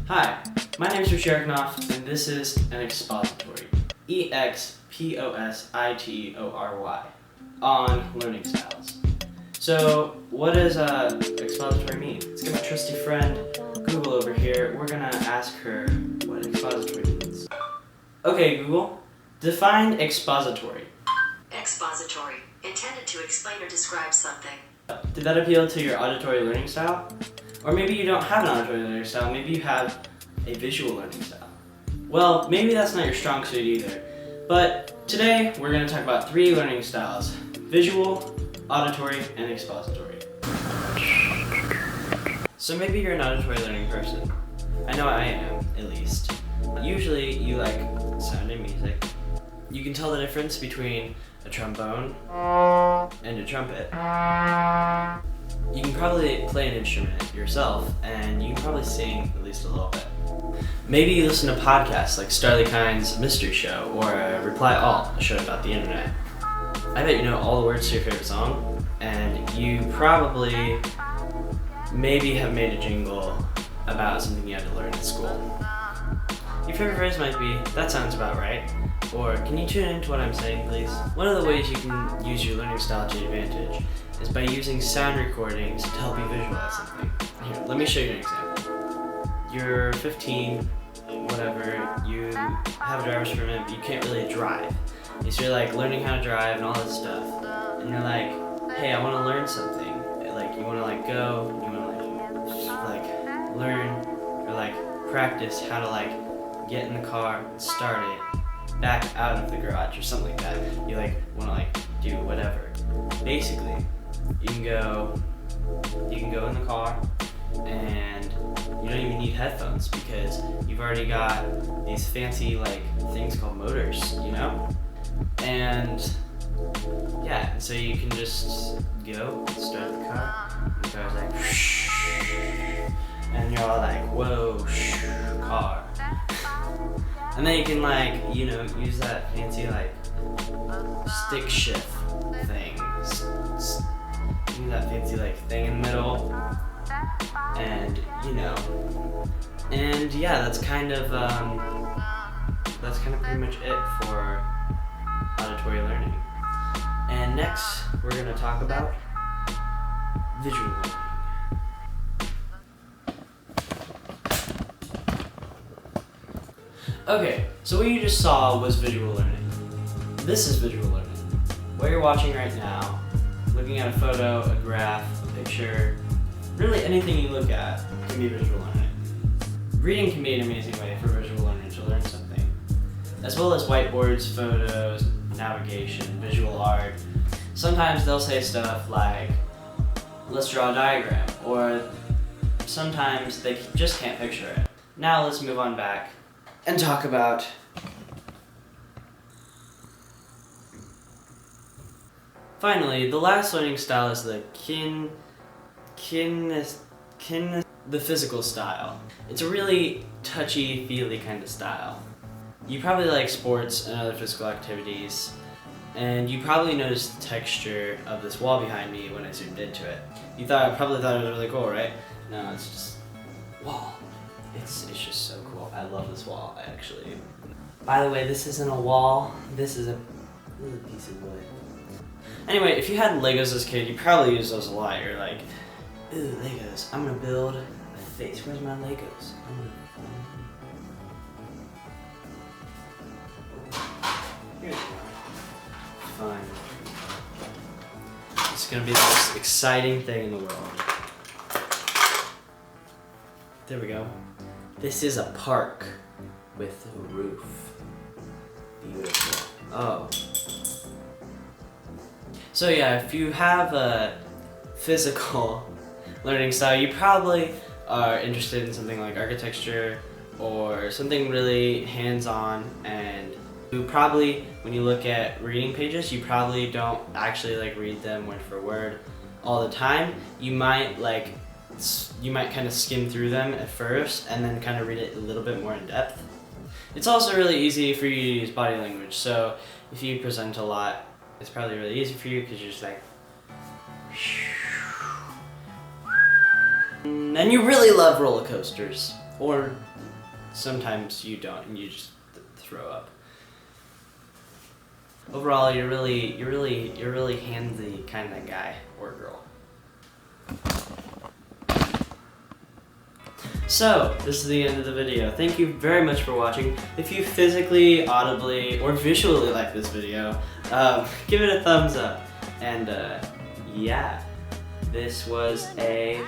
Hi, my name is Roshariknoff, and this is an expository. Expository on learning styles. So, what does expository mean? Let's get my trusty friend Google over here. We're gonna ask her what expository means. Okay, Google, define expository. Expository, intended to explain or describe something. Did that appeal to your auditory learning style? Or maybe you don't have an auditory learning style, maybe you have a visual learning style. Well, maybe that's not your strong suit either. But today, we're going to talk about 3 learning styles: visual, auditory, and expository. So maybe you're an auditory learning person. I know I am, at least. Usually, you like sound and music. You can tell the difference between a trombone and a trumpet. You can probably play an instrument yourself, and you can probably sing at least a little bit. Maybe you listen to podcasts like Starley Kind's Mystery Show or Reply All, a show about the internet. I bet you know all the words to your favorite song, and you probably maybe have made a jingle about something you had to learn in school. Your favorite phrase might be, "That sounds about right," or "Can you tune into what I'm saying, please?" One of the ways you can use your learning style to your advantage is by using sound recordings to help you visualize something. Here, let me show you an example. You're 15, whatever, you have a driver's permit, but you can't really drive. So you're like learning how to drive and all this stuff, and you're like, hey, I want to learn something. Like you want to go, you want to learn or practice how to get in the car and start it, back out of the garage or something like that. You want to do whatever. Basically, you can go in the car and you don't even need headphones because you've already got these fancy things called motors, And yeah, and so you can just go start the car. And the car's like shh, and you're all like, whoa, shh, car. And then you can use that fancy stick shift thing. Use that fancy thing in the middle. And and yeah, that's kind of pretty much it for auditory learning. And next, we're going to talk about visual learning. Okay, so what you just saw was visual learning. This is visual learning. What you're watching right now, looking at a photo, a graph, a picture, really anything you look at can be visual learning. Reading can be an amazing way for visual learning to learn something, as well as whiteboards, photos, navigation, visual art. Sometimes they'll say stuff like, let's draw a diagram, or sometimes they just can't picture it. Now let's move on back and talk about finally, the last learning style is the the physical style. It's a really touchy-feely kind of style. You probably like sports and other physical activities, and you probably noticed the texture of this wall behind me when I zoomed into it. You probably thought it was really cool, right? No, it's just wall. It's just so cool. I love this wall, actually. By the way, this isn't a wall. This is a little piece of wood. Anyway, if you had Legos as a kid, you probably used those a lot. You're like, ooh, Legos. I'm gonna build a face. Where's my Legos? Here we go. Fine. It's gonna be the most exciting thing in the world. There we go. This is a park with a roof. Beautiful. Oh. So yeah, if you have a physical learning style, you probably are interested in something like architecture or something really hands-on, and you probably, when you look at reading pages, you probably don't actually read them word for word all the time. You might kind of skim through them at first and then kind of read it a little bit more in depth. It's also really easy for you to use body language, so if you present a lot, it's probably really easy for you because you're just and you really love roller coasters. Or sometimes you don't and you just throw up. Overall, you're really handsy kind of guy or girl. So, this is the end of the video. Thank you very much for watching. If you physically, audibly, or visually like this video, give it a thumbs up. And yeah, this was a